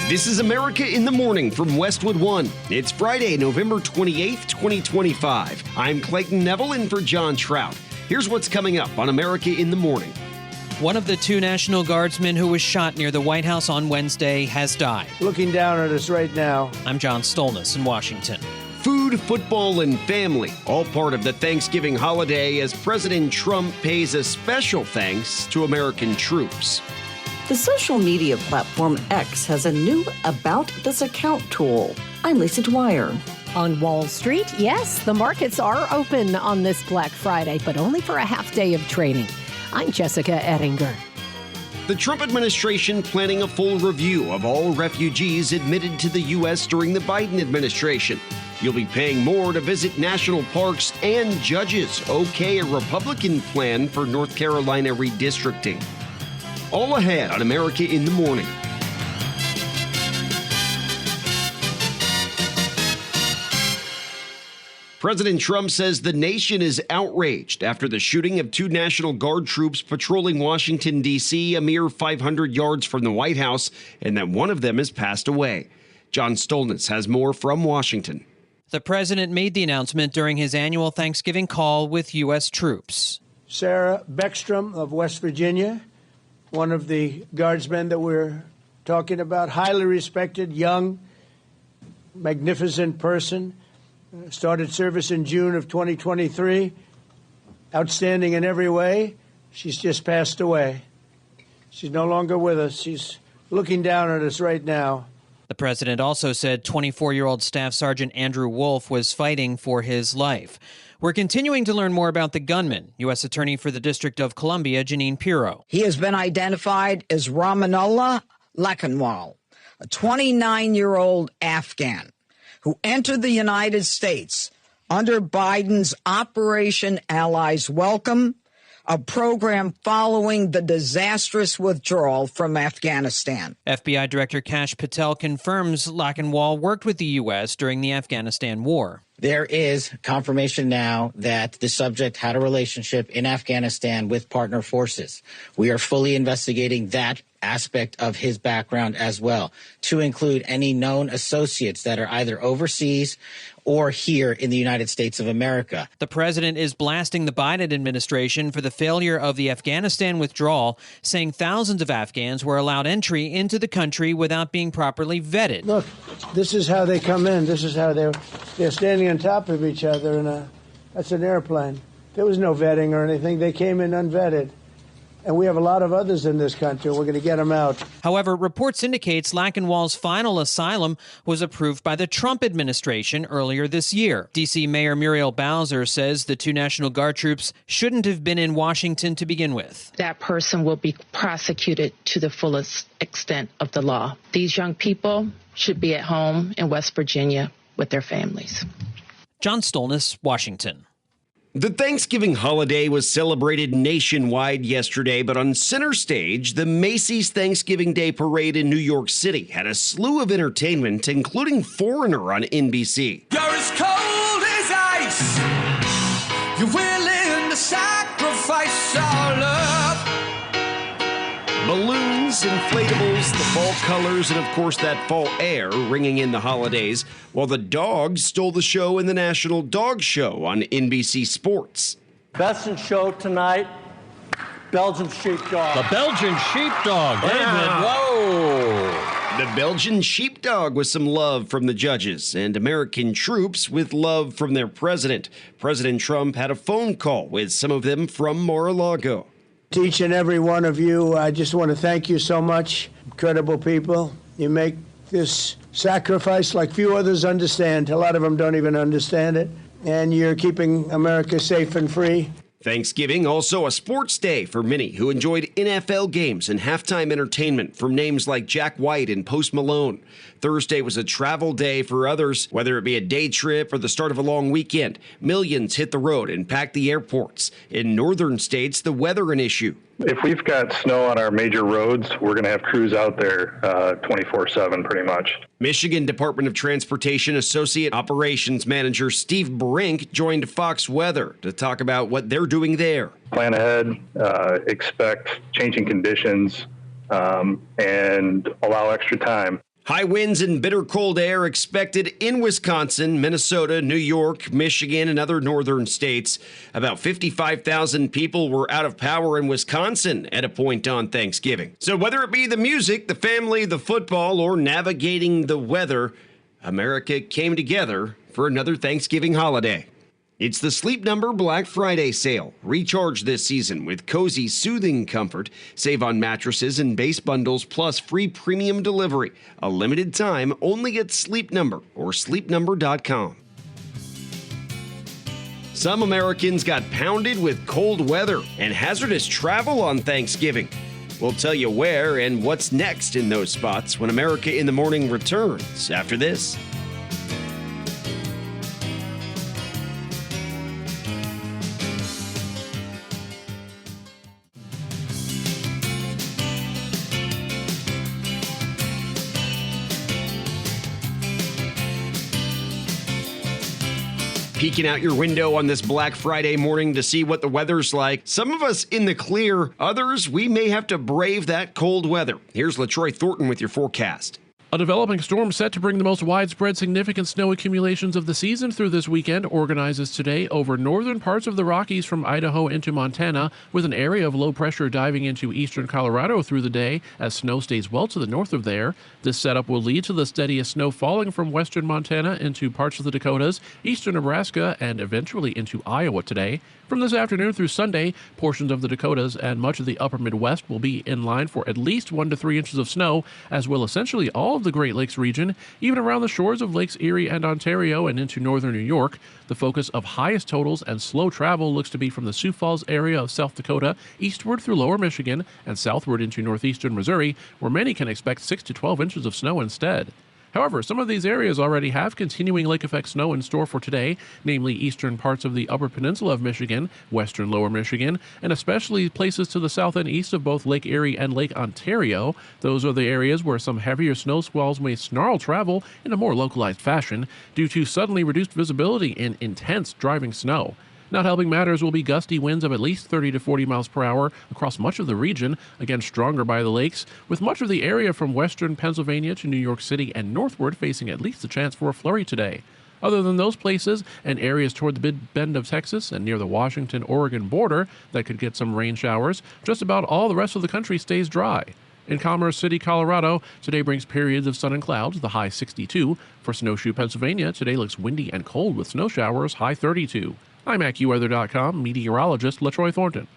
This is America in the Morning from Westwood One. It's Friday, November 28th, 2025. I'm Clayton Neville in for John Trout. Here's what's coming up on America in the Morning. One of the two National Guardsmen who was shot near the White House on Wednesday has died. Looking down at us right now. I'm John Stolnis in Washington. Food, football, and family, all part of the Thanksgiving holiday as President Trump pays a special thanks to American troops. The social media platform X has a new About This Account tool. I'm Lisa Dwyer. On Wall Street, yes, the markets are open on this Black Friday, but only for a half day of trading. I'm Jessica Ettinger. The Trump administration planning a full review of all refugees admitted to the U.S. during the Biden administration. You'll be paying more to visit national parks, and judges okay a Republican plan for North Carolina redistricting. All ahead on America in the Morning. President Trump says the nation is outraged after the shooting of two National Guard troops patrolling Washington, D.C., a mere 500 yards from the White House, and that one of them has passed away. John Stolnis has more from Washington. The president made the announcement during his annual Thanksgiving call with U.S. troops. Sarah Beckstrom of West Virginia, one of the Guardsmen that we're talking about, highly respected, young, magnificent person. Started service in June of 2023. Outstanding in every way. She's just passed away. She's no longer with us. She's looking down at us right now. The president also said 24-year-old Staff Sergeant Andrew Wolf was fighting for his life. We're continuing to learn more about the gunman. U.S. Attorney for the District of Columbia, Janine Pirro. He has been identified as Ramanullah Lakhanwal, a 29-year-old Afghan who entered the United States under Biden's Operation Allies Welcome, a program following the disastrous withdrawal from Afghanistan. FBI Director Kash Patel confirms Lakhanwal worked with the U.S. during the Afghanistan war. There is confirmation now that the subject had a relationship in Afghanistan with partner forces. We are fully investigating that aspect of his background as well, to include any known associates that are either overseas or here in the United States of America. The president is blasting the Biden administration for the failure of the Afghanistan withdrawal, saying thousands of Afghans were allowed entry into the country without being properly vetted. Look, this is how they come in. This is how they're standing on top of each other, and that's an airplane. There was no vetting or anything. They came in unvetted. And we have a lot of others in this country. We're going to get them out. However, reports indicates Lakhanwal's final asylum was approved by the Trump administration earlier this year. D.C. Mayor Muriel Bowser says the two National Guard troops shouldn't have been in Washington to begin with. That person will be prosecuted to the fullest extent of the law. These young people should be at home in West Virginia with their families. John Stolnis, Washington. The Thanksgiving holiday was celebrated nationwide yesterday, but on center stage, the Macy's Thanksgiving Day Parade in New York City had a slew of entertainment, including Foreigner on NBC. You're as cold as ice. You're willing to sacrifice our love. Balloons, inflatables, the fall colors, and of course that fall air ringing in the holidays, while the dogs stole the show in the National Dog Show on NBC Sports. Best in show tonight, Belgian Sheepdog. The Belgian Sheepdog, David, whoa! The Belgian Sheepdog with some love from the judges, and American troops with love from their president. President Trump had a phone call with some of them from Mar-a-Lago. To each and every one of you, I just want to thank you so much. Incredible people. You make this sacrifice like few others understand. A lot of them don't even understand it. And you're keeping America safe and free. Thanksgiving, also a sports day for many who enjoyed NFL games and halftime entertainment from names like Jack White and Post Malone. Thursday was a travel day for others, whether it be a day trip or the start of a long weekend. Millions hit the road and packed the airports. In northern states, the weather an issue. If we've got snow on our major roads, we're going to have crews out there 24/7 pretty much. Michigan Department of Transportation Associate Operations Manager Steve Brink joined Fox Weather to talk about what they're doing there. Plan ahead, expect changing conditions, and allow extra time. High winds and bitter cold air expected in Wisconsin, Minnesota, New York, Michigan, and other northern states. About 55,000 people were out of power in Wisconsin at a point on Thanksgiving. So whether it be the music, the family, the football, or navigating the weather, America came together for another Thanksgiving holiday. It's the Sleep Number Black Friday sale. Recharge this season with cozy, soothing comfort. Save on mattresses and base bundles plus free premium delivery. A limited time only at Sleep Number or sleepnumber.com. Some Americans got pounded with cold weather and hazardous travel on Thanksgiving. We'll tell you where and what's next in those spots when America in the Morning returns after this. Peeking out your window on this Black Friday morning to see what the weather's like. Some of us in the clear, others we may have to brave that cold weather. Here's LaTroy Thornton with your forecast. A developing storm set to bring the most widespread significant snow accumulations of the season through this weekend organizes today over northern parts of the Rockies from Idaho into Montana, with an area of low pressure diving into eastern Colorado through the day as snow stays well to the north of there. This setup will lead to the steadiest snow falling from western Montana into parts of the Dakotas, eastern Nebraska, and eventually into Iowa today. From this afternoon through Sunday, portions of the Dakotas and much of the upper Midwest will be in line for at least 1 to 3 inches of snow, as will essentially all of the Great Lakes region, even around the shores of Lakes Erie and Ontario and into northern New York. The focus of highest totals and slow travel looks to be from the Sioux Falls area of South Dakota, eastward through lower Michigan, and southward into northeastern Missouri, where many can expect 6 to 12 inches of snow instead. However, some of these areas already have continuing lake effect snow in store for today, namely eastern parts of the upper peninsula of Michigan, western lower Michigan, and especially places to the south and east of both Lake Erie and Lake Ontario. Those are the areas where some heavier snow squalls may snarl travel in a more localized fashion due to suddenly reduced visibility in intense driving snow. Not helping matters will be gusty winds of at least 30 to 40 miles per hour across much of the region, again stronger by the lakes, with much of the area from western Pennsylvania to New York City and northward facing at least a chance for a flurry today. Other than those places and areas toward the mid-bend of Texas and near the Washington-Oregon border that could get some rain showers, just about all the rest of the country stays dry. In Commerce City, Colorado, today brings periods of sun and clouds, the high 62. For Snowshoe, Pennsylvania, today looks windy and cold with snow showers, high 32. I'm AccuWeather.com meteorologist LaTroy Thornton.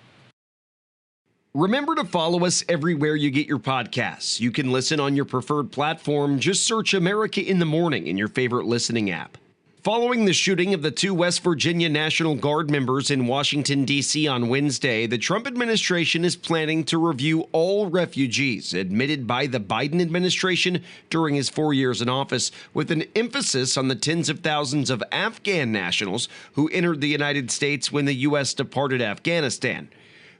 Remember to follow us everywhere you get your podcasts. You can listen on your preferred platform. Just search America in the Morning in your favorite listening app. Following the shooting of the 2 West Virginia National Guard members in Washington, D.C. on Wednesday, the Trump administration is planning to review all refugees admitted by the Biden administration during his 4 years in office, with an emphasis on the tens of thousands of Afghan nationals who entered the United States when the U.S. departed Afghanistan.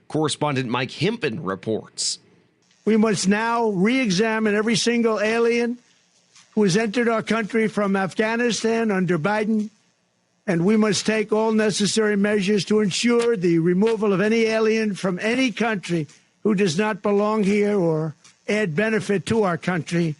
Correspondent Mike Hempen reports. We must now re-examine every single alien who has entered our country from Afghanistan under Biden, and we must take all necessary measures to ensure the removal of any alien from any country who does not belong here or add benefit to our country.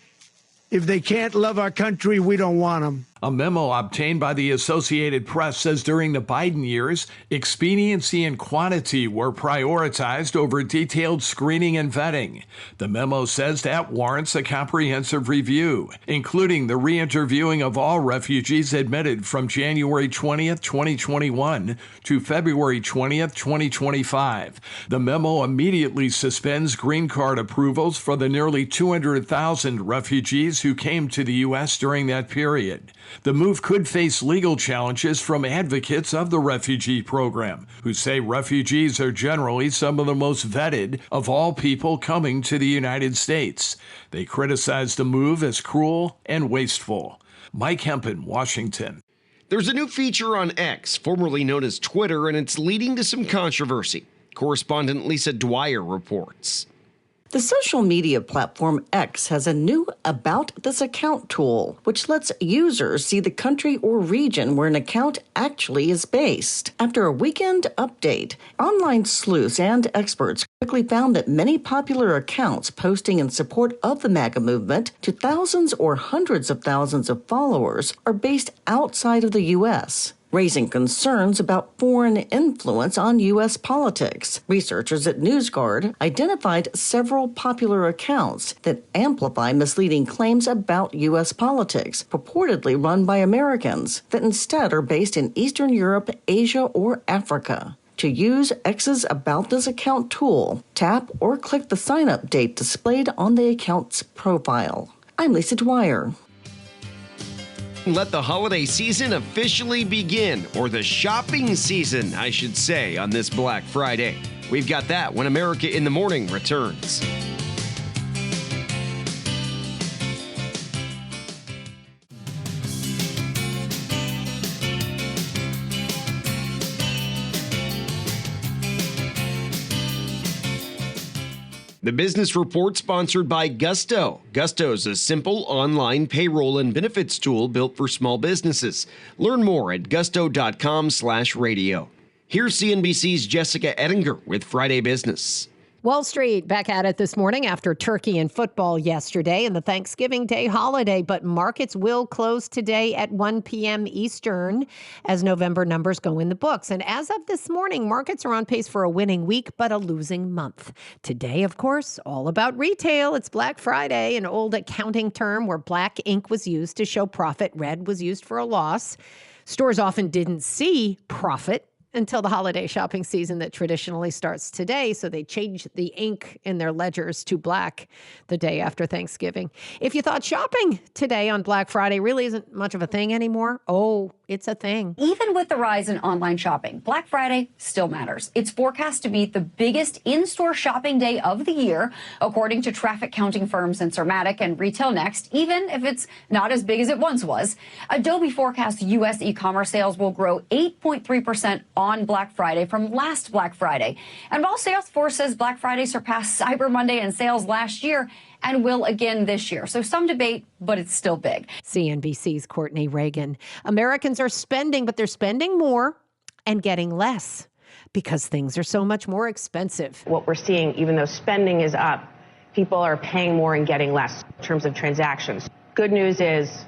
If they can't love our country, we don't want them. A memo obtained by the Associated Press says during the Biden years, expediency and quantity were prioritized over detailed screening and vetting. The memo says that warrants a comprehensive review, including the re-interviewing of all refugees admitted from January 20th, 2021 to February 20th, 2025. The memo immediately suspends green card approvals for the nearly 200,000 refugees who came to the U.S. during that period. The move could face legal challenges from advocates of the refugee program, who say refugees are generally some of the most vetted of all people coming to the United States. They criticize the move as cruel and wasteful. Mike Hempen, Washington. There's a new feature on X, formerly known as Twitter, and it's leading to some controversy. Correspondent Lisa Dwyer reports. The social media platform X has a new About This Account tool, which lets users see the country or region where an account actually is based. After a weekend update, online sleuths and experts quickly found that many popular accounts posting in support of the MAGA movement to thousands or hundreds of thousands of followers are based outside of the U.S., raising concerns about foreign influence on U.S. politics. Researchers at NewsGuard identified several popular accounts that amplify misleading claims about U.S. politics, purportedly run by Americans, that instead are based in Eastern Europe, Asia, or Africa. To use X's About This Account tool, tap or click the sign-up date displayed on the account's profile. I'm Lisa Dwyer. Let the holiday season officially begin, or the shopping season, I should say, on this Black Friday. We've got that when America in the Morning returns. The Business Report sponsored by Gusto. Gusto's a simple online payroll and benefits tool built for small businesses. Learn more at gusto.com/radio. Here's CNBC's Jessica Ettinger with Friday Business. Wall Street back at it this morning after turkey and football yesterday and the Thanksgiving Day holiday, but markets will close today at 1 p.m. Eastern as November numbers go in the books. And as of this morning, markets are on pace for a winning week, but a losing month. Today, of course, all about retail. It's Black Friday, an old accounting term where black ink was used to show profit, red was used for a loss. Stores often didn't see profit until the holiday shopping season that traditionally starts today. So they change the ink in their ledgers to black the day after Thanksgiving. If you thought shopping today on Black Friday really isn't much of a thing anymore, oh, it's a thing. Even with the rise in online shopping, Black Friday still matters. It's forecast to be the biggest in-store shopping day of the year, according to traffic counting firms Insermatic and Retail Next, even if it's not as big as it once was. Adobe forecasts U.S. e-commerce sales will grow 8.3% on Black Friday from last Black Friday. And while Salesforce says Black Friday surpassed Cyber Monday in sales last year and will again this year. So some debate, but it's still big. CNBC's Courtney Reagan. Americans are spending, but they're spending more and getting less because things are so much more expensive. What we're seeing, even though spending is up, people are paying more and getting less in terms of transactions. Good news is,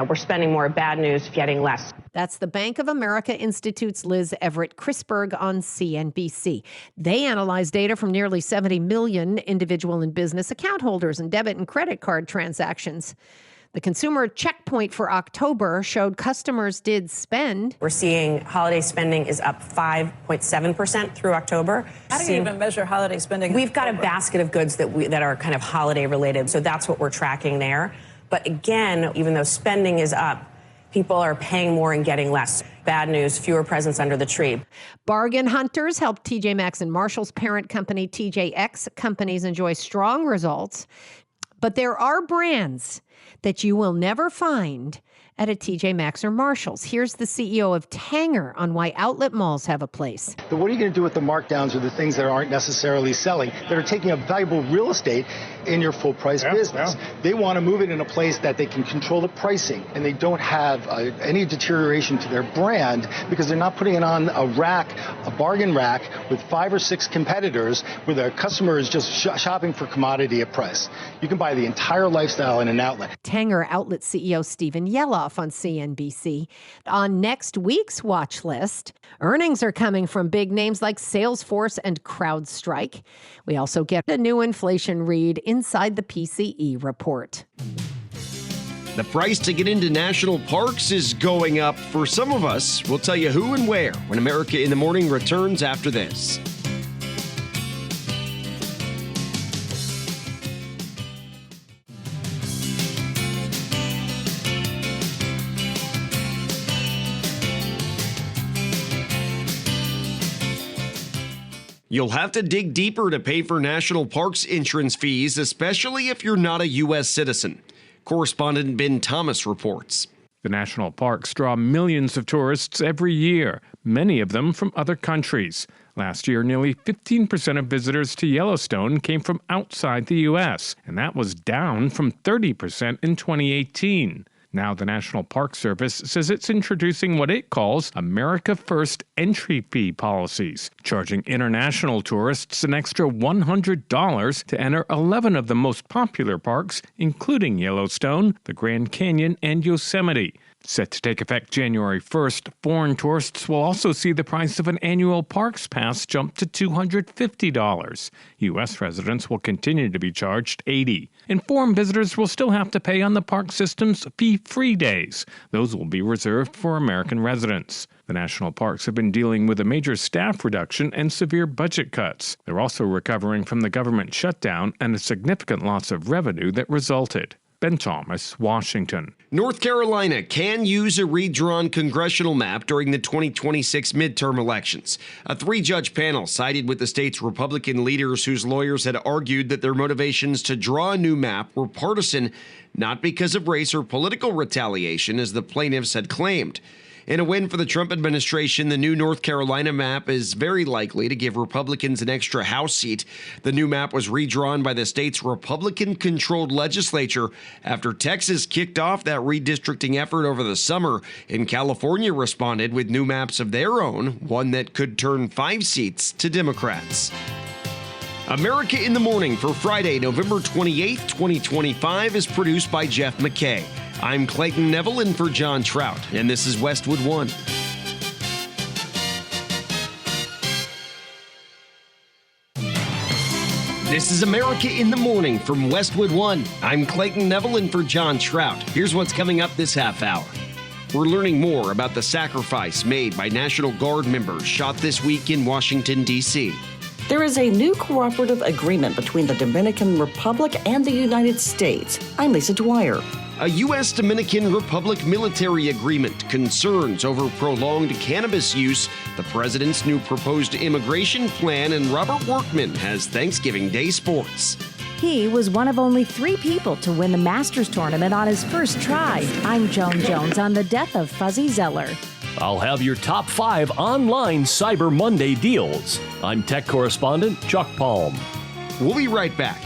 we're spending more. Bad news, getting less. That's the Bank of America Institute's Liz Everett-Chrisberg on CNBC. They analyzed data from nearly 70 million individual and business account holders and debit and credit card transactions. The consumer checkpoint for October showed customers did spend. We're seeing holiday spending is up 5.7% through October. How do you even measure holiday spending? We've got a basket of goods that are kind of holiday related, so that's what we're tracking there. But again, even though spending is up, people are paying more and getting less. Bad news, fewer presents under the tree. Bargain hunters helped TJ Maxx and Marshall's parent company, TJX companies, enjoy strong results. But there are brands that you will never find at a TJ Maxx or Marshall's. Here's the CEO of Tanger on why outlet malls have a place. But what are you going to do with the markdowns or the things that aren't necessarily selling, that are taking up valuable real estate in your full price business? Yeah. They want to move it in a place that they can control the pricing and they don't have any deterioration to their brand because they're not putting it on a rack, a bargain rack with 5 or 6 competitors where the customer is just shopping for commodity at price. You can buy the entire lifestyle in an outlet. Tanger outlet CEO Stephen Yeloff on CNBC. On next week's watch list, earnings are coming from big names like Salesforce and CrowdStrike. We also get a new inflation read inside the PCE report. The price to get into national parks is going up for some of us. We'll tell you who and where when America in the Morning returns after this. You'll have to dig deeper to pay for national parks insurance fees, especially if you're not a U.S. citizen. Correspondent Ben Thomas reports. The national parks draw millions of tourists every year, many of them from other countries. Last year, nearly 15% of visitors to Yellowstone came from outside the U.S., and that was down from 30% in 2018. Now the National Park Service says it's introducing what it calls America First entry fee policies, charging international tourists an extra $100 to enter 11 of the most popular parks, including Yellowstone, the Grand Canyon, and Yosemite. Set to take effect January 1st, foreign tourists will also see the price of an annual parks pass jump to $250. U.S. residents will continue to be charged $80. And foreign visitors will still have to pay on the park system's fee-free days. Those will be reserved for American residents. The national parks have been dealing with a major staff reduction and severe budget cuts. They're also recovering from the government shutdown and a significant loss of revenue that resulted. Ben Thomas, Washington. North Carolina can use a redrawn congressional map during the 2026 midterm elections. A three-judge panel sided with the state's Republican leaders whose lawyers had argued that their motivations to draw a new map were partisan, not because of race or political retaliation, as the plaintiffs had claimed. In a win for the Trump administration, the new North Carolina map is very likely to give Republicans an extra House seat. The new map was redrawn by the state's Republican-controlled legislature after Texas kicked off that redistricting effort over the summer, and California responded with new maps of their own, one that could turn 5 seats to Democrats. America in the Morning for Friday, November 28, 2025 is produced by Jeff McKay. I'm Clayton Neville in for John Trout, and this is Westwood One. This is America in the Morning from Westwood One. I'm Clayton Neville in for John Trout. Here's what's coming up this half hour. We're learning more about the sacrifice made by National Guard members shot this week in Washington, D.C. There is a new cooperative agreement between the Dominican Republic and the United States. I'm Lisa Dwyer. A U.S. Dominican Republic military agreement, concerns over prolonged cannabis use, the president's new proposed immigration plan, and Robert Workman has Thanksgiving Day sports. He was one of only 3 people to win the Masters tournament on his first try. I'm Joan Jones on the death of Fuzzy Zeller. I'll have your top 5 online Cyber Monday deals. I'm tech correspondent Chuck Palm. We'll be right back.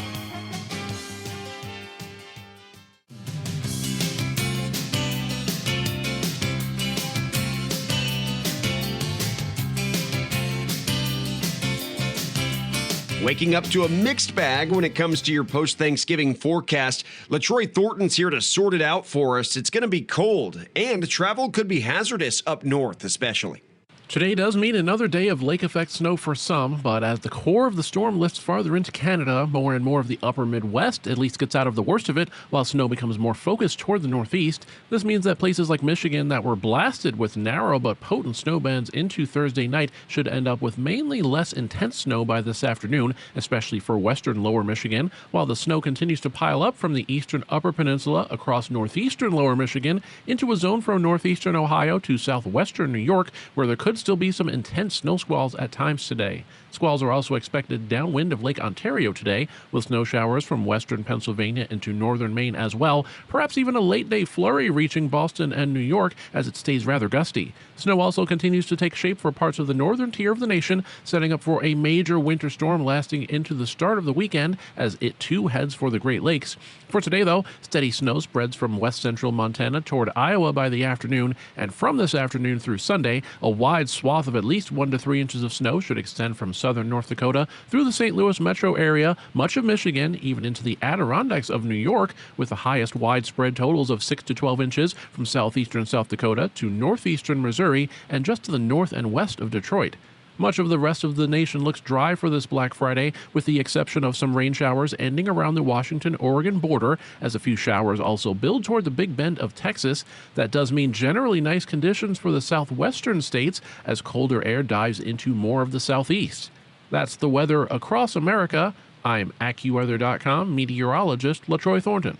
Waking up to a mixed bag when it comes to your post-Thanksgiving forecast. LaTroy Thornton's here to sort it out for us. It's going to be cold, and travel could be hazardous up north especially. Today does mean another day of lake effect snow for some, but as the core of the storm lifts farther into Canada, more and more of the upper Midwest at least gets out of the worst of it, while snow becomes more focused toward the Northeast. This means that places like Michigan that were blasted with narrow but potent snow bands into Thursday night should end up with mainly less intense snow by this afternoon, especially for western lower Michigan, while the snow continues to pile up from the eastern upper peninsula across northeastern lower Michigan into a zone from northeastern Ohio to southwestern New York, where there could still be some intense snow squalls at times today. Squalls are also expected downwind of Lake Ontario today, with snow showers from western Pennsylvania into northern Maine as well, perhaps even a late-day flurry reaching Boston and New York as it stays rather gusty. Snow also continues to take shape for parts of the northern tier of the nation, setting up for a major winter storm lasting into the start of the weekend as it too heads for the Great Lakes. For today, though, steady snow spreads from west central Montana toward Iowa by the afternoon, and from this afternoon through Sunday, a wide swath of at least 1 to 3 inches of snow should extend from southern North Dakota through the St. Louis metro area, much of Michigan, even into the Adirondacks of New York, with the highest widespread totals of 6 to 12 inches from southeastern South Dakota to northeastern Missouri and just to the north and west of Detroit. Much of the rest of the nation looks dry for this Black Friday, with the exception of some rain showers ending around the Washington-Oregon border, as a few showers also build toward the Big Bend of Texas. That does mean generally nice conditions for the southwestern states as colder air dives into more of the southeast. That's the weather across America. I'm AccuWeather.com meteorologist LaTroy Thornton.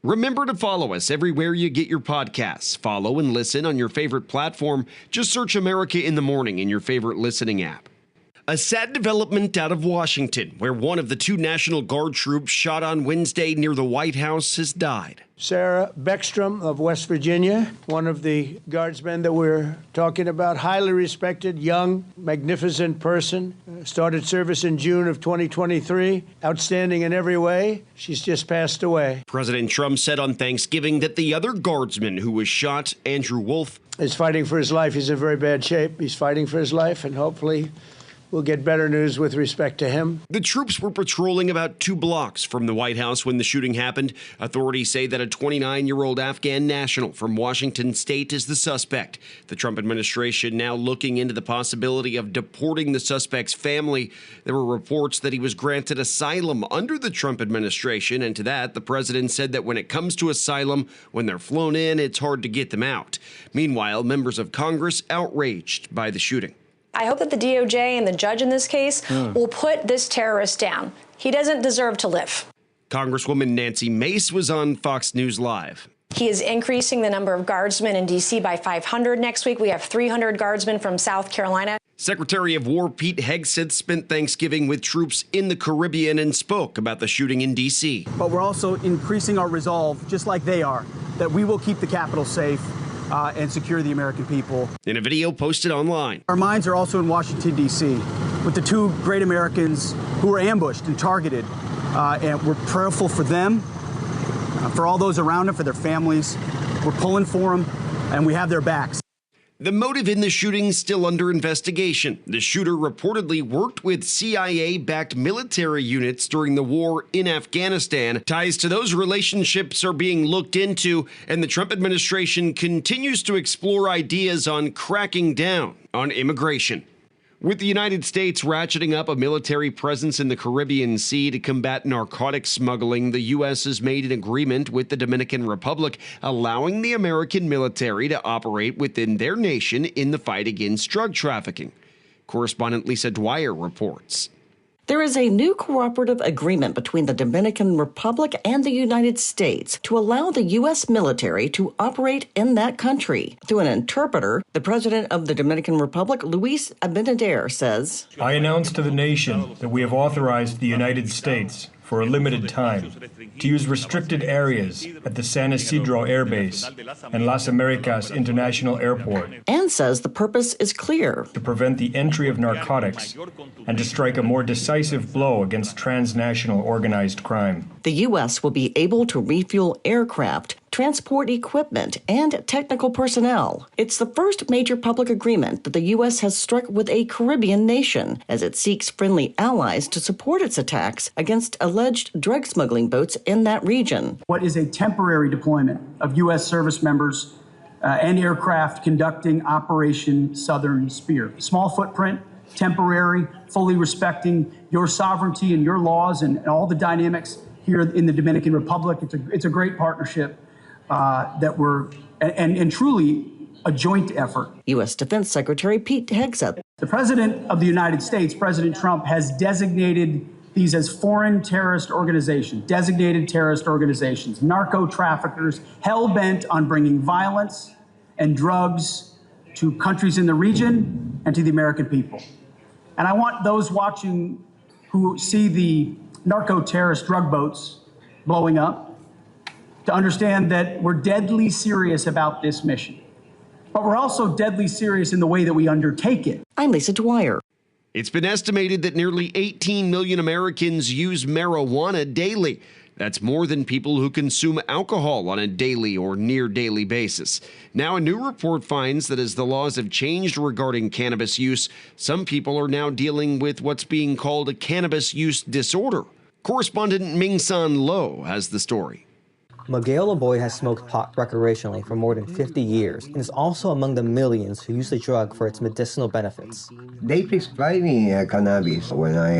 Remember to follow us everywhere you get your podcasts. Follow and listen on your favorite platform. Just search America in the Morning in your favorite listening app. A sad development out of Washington, where one of the 2 National Guard troops shot on Wednesday near the White House has died. Sarah Beckstrom of West Virginia, one of the Guardsmen that we're talking about, highly respected, young, magnificent person, started service in June of 2023, outstanding in every way. She's just passed away. President Trump said on Thanksgiving that the other Guardsman who was shot, Andrew Wolf, is fighting for his life. He's in very bad shape. He's fighting for his life, and hopefully we'll get better news with respect to him. The troops were patrolling about 2 blocks from the White House when the shooting happened. Authorities say that a 29-year-old Afghan national from Washington state is the suspect. The Trump administration now looking into the possibility of deporting the suspect's family. There were reports that he was granted asylum under the Trump administration, and to that, the president said that when it comes to asylum, when they're flown in, it's hard to get them out. Meanwhile, members of Congress outraged by the shooting. I hope that the DOJ and the judge in this case will put this terrorist down. He doesn't deserve to live. Congresswoman Nancy Macy was on Fox News Live. He is increasing the number of guardsmen in D.C. by 500 next week. We have 300 guardsmen from South Carolina. Secretary of War Pete Hegseth spent Thanksgiving with troops in the Caribbean and spoke about the shooting in D.C. But we're also increasing our resolve, just like they are, that we will keep the Capitol safe and secure the American people. In a video posted online. Our minds are also in Washington, D.C., with the 2 great Americans who were ambushed and targeted. And we're prayerful for them, for all those around them, for their families. We're pulling for them, and we have their backs. The motive in the shooting still under investigation. The shooter reportedly worked with CIA-backed military units during the war in Afghanistan. Ties to those relationships are being looked into, and the Trump administration continues to explore ideas on cracking down on immigration. With the United States ratcheting up a military presence in the Caribbean Sea to combat narcotics smuggling, the U.S. has made an agreement with the Dominican Republic allowing the American military to operate within their nation in the fight against drug trafficking. Correspondent Lisa Dwyer reports. There is a new cooperative agreement between the Dominican Republic and the United States to allow the U.S. military to operate in that country. Through an interpreter, the president of the Dominican Republic, Luis Abinader, says, I announce to the nation that we have authorized the United States for a limited time to use restricted areas at the San Isidro Air Base and Las Americas International Airport. And says the purpose is clear. To prevent the entry of narcotics and to strike a more decisive blow against transnational organized crime. The U.S. will be able to refuel aircraft, transport equipment, and technical personnel. It's the first major public agreement that the U.S. has struck with a Caribbean nation as it seeks friendly allies to support its attacks against alleged drug smuggling boats in that region. What is a temporary deployment of U.S. service members and aircraft conducting Operation Southern Spear. Small footprint, temporary, fully respecting your sovereignty and your laws and all the dynamics here in the Dominican Republic. It's a great partnership that we're, and truly a joint effort. U.S. Defense Secretary Pete Hegseth. The President of the United States, President Trump, has designated these as foreign terrorist organizations, designated terrorist organizations, narco traffickers, hell-bent on bringing violence and drugs to countries in the region and to the American people. And I want those watching who see the narco-terrorist drug boats blowing up to understand that we're deadly serious about this mission. But we're also deadly serious in the way that we undertake it. I'm Lisa Dwyer. It's been estimated that nearly 18 million Americans use marijuana daily. That's more than people who consume alcohol on a daily or near daily basis. Now, a new report finds that as the laws have changed regarding cannabis use, some people are now dealing with what's being called a cannabis use disorder. Correspondent Ming-San Lo has the story. Miguel Laboy has smoked pot recreationally for more than 50 years and is also among the millions who use the drug for its medicinal benefits. They prescribed me cannabis when I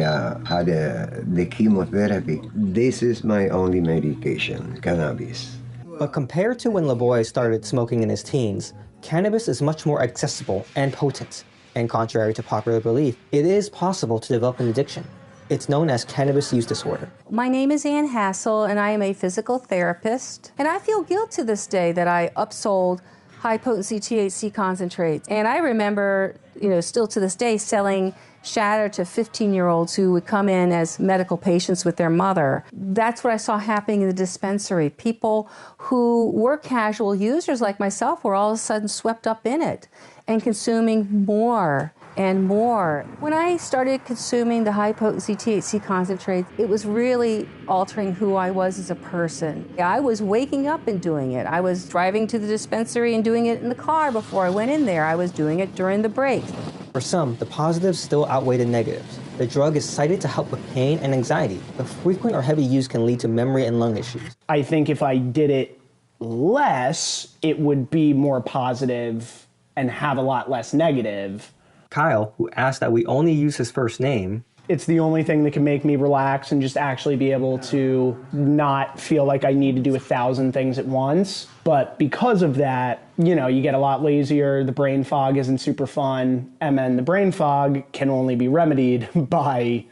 had the chemotherapy. This is my only medication, cannabis. But compared to when Laboy started smoking in his teens, cannabis is much more accessible and potent. And contrary to popular belief, it is possible to develop an addiction. It's known as cannabis use disorder. My name is Ann Hassel, and I am a physical therapist. And I feel guilt to this day that I upsold high-potency THC concentrates. And I remember still to this day selling shatter to 15-year-olds who would come in as medical patients with their mother. That's what I saw happening in the dispensary. People who were casual users like myself were all of a sudden swept up in it and consuming more and more. When I started consuming the high-potency THC concentrates, it was really altering who I was as a person. I was waking up and doing it. I was driving to the dispensary and doing it in the car before I went in there. I was doing it during the break. For some, the positives still outweigh the negatives. The drug is cited to help with pain and anxiety, but frequent or heavy use can lead to memory and lung issues. I think if I did it less, it would be more positive and have a lot less negative. Kyle, who asked that we only use his first name, it's the only thing that can make me relax and just actually be able to not feel like I need to do 1,000 things at once. But because of that, you get a lot lazier, the brain fog isn't super fun, and then the brain fog can only be remedied by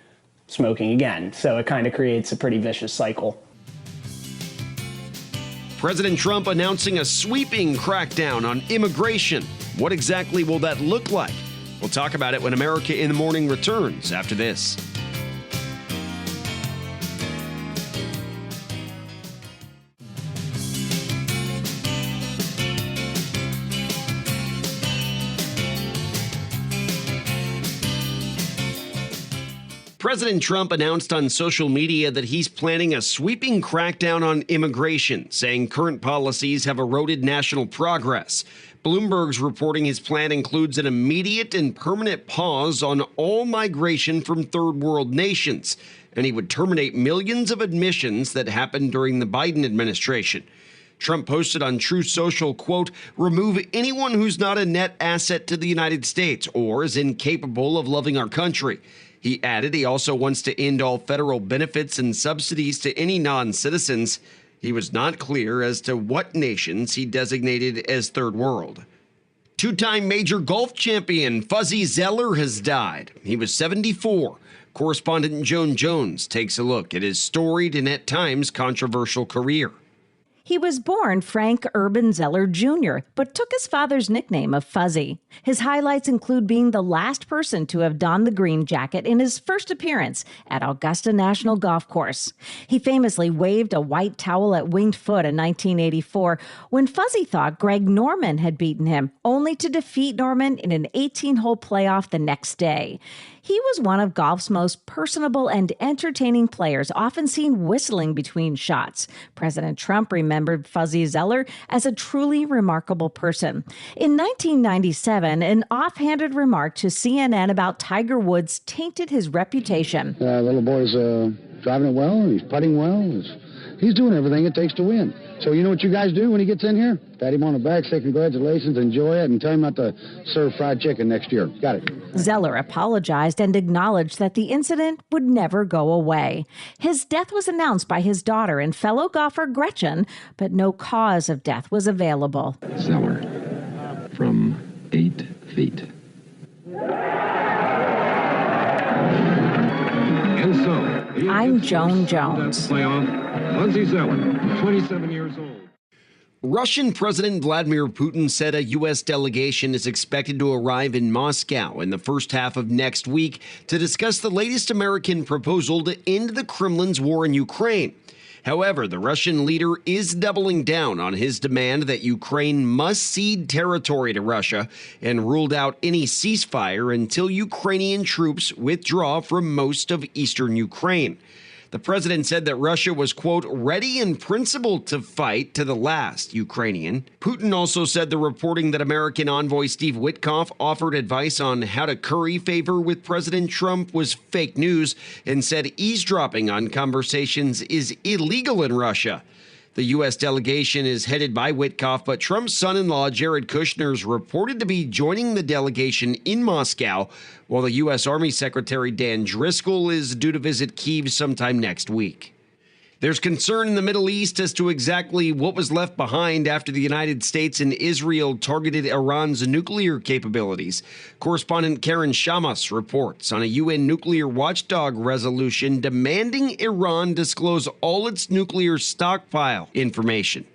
smoking again. So it kind of creates a pretty vicious cycle. President Trump announcing a sweeping crackdown on immigration. What exactly will that look like? We'll talk about it when America in the Morning returns after this. President Trump announced on social media that he's planning a sweeping crackdown on immigration, saying current policies have eroded national progress. Bloomberg's reporting his plan includes an immediate and permanent pause on all migration from third world nations, and he would terminate millions of admissions that happened during the Biden administration. Trump posted on Truth Social, quote, remove anyone who's not a net asset to the United States or is incapable of loving our country. He added he also wants to end all federal benefits and subsidies to any non-citizens. He was not clear as to what nations he designated as third world. Two-time major golf champion Fuzzy Zoeller has died. He was 74. Correspondent Joan Jones takes a look at his storied and at times controversial career. He was born Frank Urban Zoeller Jr., but took his father's nickname of Fuzzy. His highlights include being the last person to have donned the green jacket in his first appearance at Augusta National Golf Course. He famously waved a white towel at Winged Foot in 1984 when Fuzzy thought Greg Norman had beaten him, only to defeat Norman in an 18-hole playoff the next day. He was one of golf's most personable and entertaining players, often seen whistling between shots. President Trump remembered Fuzzy Zoeller as a truly remarkable person. In 1997, an offhanded remark to CNN about Tiger Woods tainted his reputation. Little boy's driving it well, he's putting well, he's doing everything it takes to win. So you know what you guys do when he gets in here? Pat him on the back, say congratulations, enjoy it, and tell him not to serve fried chicken next year. Got it. Zoeller apologized and acknowledged that the incident would never go away. His death was announced by his daughter and fellow golfer Gretchen, but no cause of death was available. Zoeller, from 8 feet. And so, I'm Joan Jones. Fuzzy Zoeller, 27 years old. Russian President Vladimir Putin said a U.S. delegation is expected to arrive in Moscow in the first half of next week to discuss the latest American proposal to end the Kremlin's war in Ukraine. However, the Russian leader is doubling down on his demand that Ukraine must cede territory to Russia and ruled out any ceasefire until Ukrainian troops withdraw from most of eastern Ukraine. The president said that Russia was, quote, ready in principle to fight to the last Ukrainian. Putin also said the reporting that American envoy Steve Witkoff offered advice on how to curry favor with President Trump was fake news and said eavesdropping on conversations is illegal in Russia. The U.S. delegation is headed by Witkoff, but Trump's son-in-law Jared Kushner is reported to be joining the delegation in Moscow, while the U.S. Army Secretary Dan Driscoll is due to visit Kyiv sometime next week. There's concern in the Middle East as to exactly what was left behind after the United States and Israel targeted Iran's nuclear capabilities. Correspondent Karen Shamas reports on a UN nuclear watchdog resolution demanding Iran disclose all its nuclear stockpile information.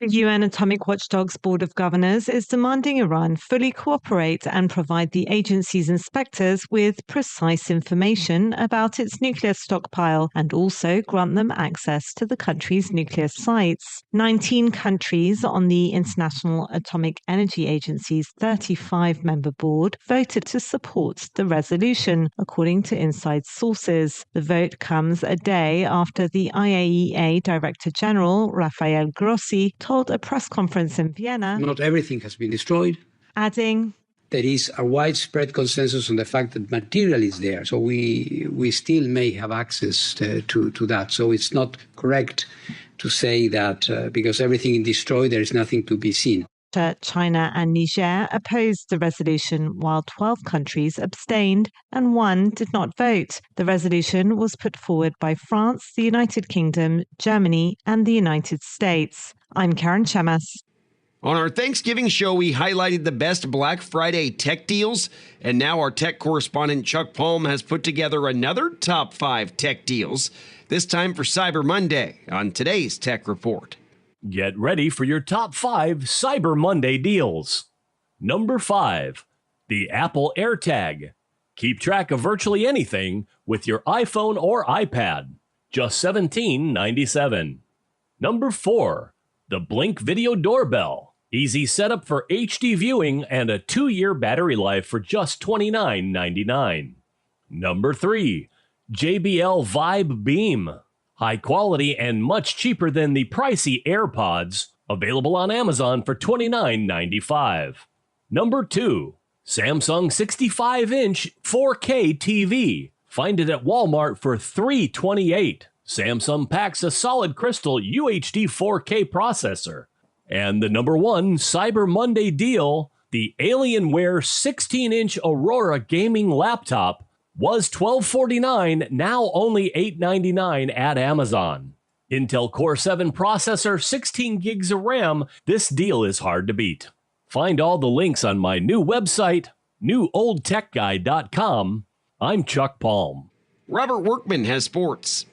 The UN Atomic Watchdog's Board of Governors is demanding Iran fully cooperate and provide the agency's inspectors with precise information about its nuclear stockpile and also grant them access to the country's nuclear sites. 19 countries on the International Atomic Energy Agency's 35-member board voted to support the resolution, according to inside sources. The vote comes a day after the IAEA Director General, Rafael Grossi, told a press conference in Vienna, "Not everything has been destroyed," adding, "There is a widespread consensus on the fact that material is there, so we still may have access to that. So it's not correct to say that because everything is destroyed, there is nothing to be seen." China and Niger opposed the resolution, while 12 countries abstained and 1 did not vote. The resolution was put forward by France, the United Kingdom, Germany, and the United States. I'm Karen Chemas. On our Thanksgiving show, we highlighted the best Black Friday tech deals, and now our tech correspondent Chuck Palm has put together another top 5 tech deals, this time for Cyber Monday on today's Tech Report. Get ready for your top 5 Cyber Monday deals. Number 5, the Apple AirTag. Keep track of virtually anything with your iPhone or iPad. Just $17.97. Number 4, the Blink Video Doorbell. Easy setup for HD viewing and a 2-year battery life for just $29.99. Number 3, JBL Vibe Beam. High quality and much cheaper than the pricey AirPods. Available on Amazon for $29.95. Number 2, Samsung 65-inch 4K TV. Find it at Walmart for $328. Samsung packs a solid crystal UHD 4K processor. And the number 1 Cyber Monday deal, the Alienware 16-inch Aurora gaming laptop, was $1249, now only $899 at Amazon. Intel Core 7 processor, 16 gigs of RAM, this deal is hard to beat. Find all the links on my new website, newoldtechguy.com. I'm Chuck Palm. Robert Workman has sports.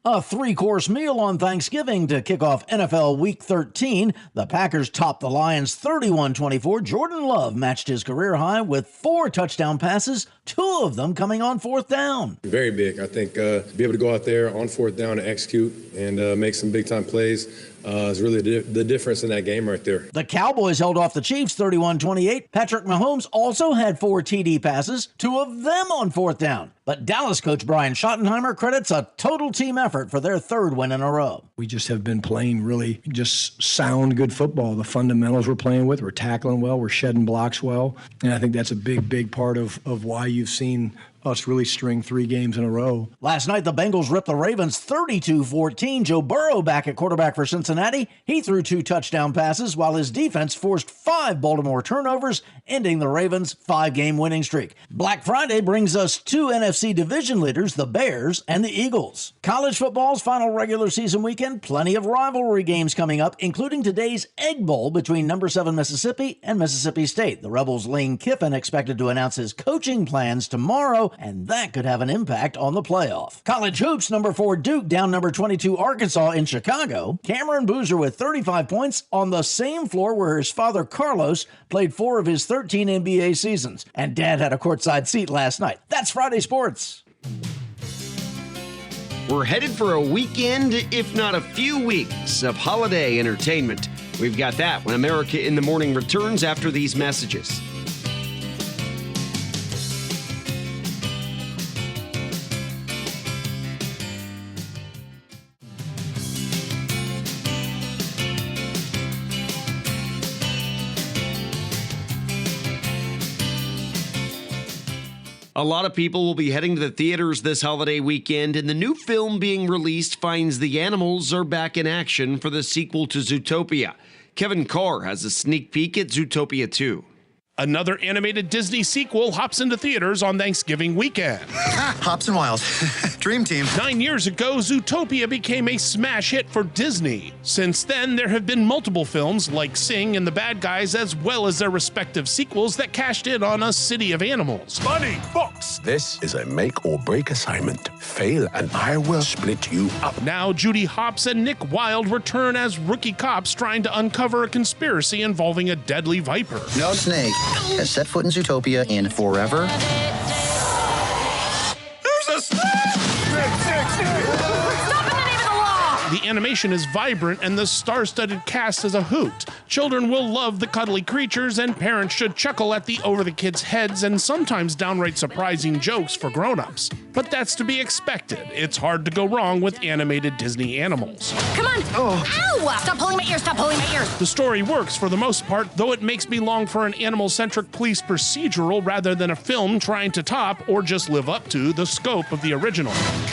A 3-course meal on Thanksgiving to kick off NFL Week 13. The Packers topped the Lions 31-24. Jordan Love matched his career high with 4 touchdown passes, 2 of them coming on 4th down. Very big. I think to be able to go out there on 4th down and execute and make some big-time plays is really the difference in that game right there. The Cowboys held off the Chiefs 31-28. Patrick Mahomes also had 4 TD passes, 2 of them on 4th down. But Dallas coach Brian Schottenheimer credits a total team effort for their 3rd win in a row. We just have been playing really just sound, good football. The fundamentals we're playing with, we're tackling well, we're shedding blocks well. And I think that's a big part of why you've seen us really string 3 games in a row. Last night, the Bengals ripped the Ravens 32-14. Joe Burrow back at quarterback for Cincinnati. He threw 2 touchdown passes while his defense forced 5 Baltimore turnovers, ending the Ravens' 5-game winning streak. Black Friday brings us 2 NFC division leaders, the Bears and the Eagles. College football's final regular season weekend, plenty of rivalry games coming up, including today's Egg Bowl between number 7 Mississippi and Mississippi State. The Rebels' Lane Kiffin expected to announce his coaching plans tomorrow, and that could have an impact on the playoff. College hoops, number 4 Duke down number 22 Arkansas in Chicago. Cameron Boozer with 35 points on the same floor where his father Carlos played 4 of his 13 NBA seasons. And Dad had a courtside seat last night. That's Friday Sports. We're headed for a weekend, if not a few weeks, of holiday entertainment. We've got that when America in the Morning returns after these messages. A lot of people will be heading to the theaters this holiday weekend, and the new film being released finds the animals are back in action for the sequel to Zootopia. Kevin Carr has a sneak peek at Zootopia 2. Another animated Disney sequel hops into theaters on Thanksgiving weekend. Hops and Wild. Dream Team. 9 years ago, Zootopia became a smash hit for Disney. Since then, there have been multiple films like Sing and The Bad Guys, as well as their respective sequels that cashed in on a city of animals. Bunny, Fox, this is a make or break assignment. Fail and I will split you up. Now, Judy Hopps and Nick Wilde return as rookie cops trying to uncover a conspiracy involving a deadly viper. No snake has set foot in Zootopia in forever. There's a snake! The animation is vibrant and the star-studded cast is a hoot. Children will love the cuddly creatures and parents should chuckle at the over-the-kids' heads and sometimes downright surprising jokes for grown-ups. But that's to be expected. It's hard to go wrong with animated Disney animals. Come on! Oh. Ow! Stop pulling my ears! Stop pulling my ears! The story works for the most part, though it makes me long for an animal-centric police procedural rather than a film trying to top or just live up to the scope of the original.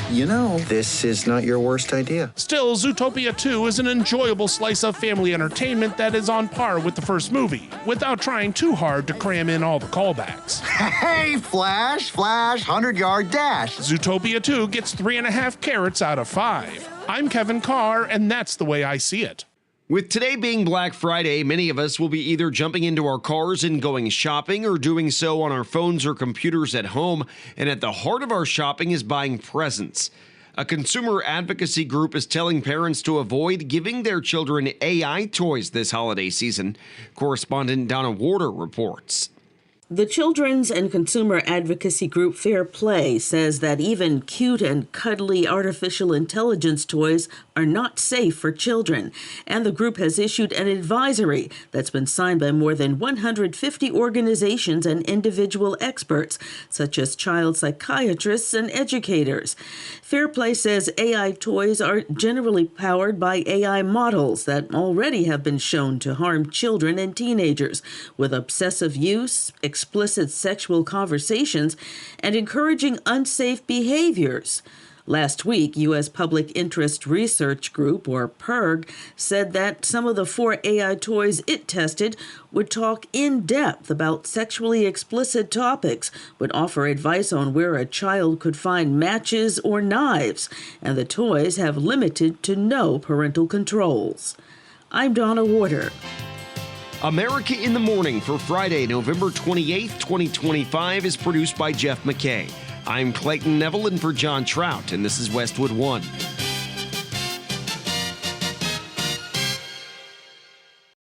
You know, this is not your worst idea. Still, Zootopia 2 is an enjoyable slice of family entertainment that is on par with the first movie, without trying too hard to cram in all the callbacks. Hey, Flash, 100-yard dash. Zootopia 2 gets 3.5 carrots out of 5. I'm Kevin Carr, and that's the way I see it. With today being Black Friday, many of us will be either jumping into our cars and going shopping or doing so on our phones or computers at home. And at the heart of our shopping is buying presents. A consumer advocacy group is telling parents to avoid giving their children AI toys this holiday season. Correspondent Donna Warder reports. The children's and consumer advocacy group Fair Play says that even cute and cuddly artificial intelligence toys are not safe for children. And the group has issued an advisory that's been signed by more than 150 organizations and individual experts, such as child psychiatrists and educators. Fair Play says AI toys are generally powered by AI models that already have been shown to harm children and teenagers with obsessive use, explicit sexual conversations, and encouraging unsafe behaviors. Last week, U.S. Public Interest Research Group, or PIRG, said that some of the 4 AI toys it tested would talk in depth about sexually explicit topics, would offer advice on where a child could find matches or knives, and the toys have limited to no parental controls. I'm Donna Warder. America in the Morning for Friday, November 28th, 2025 is produced by Jeff McKay. I'm Clayton Neville in for John Trout, and this is Westwood One.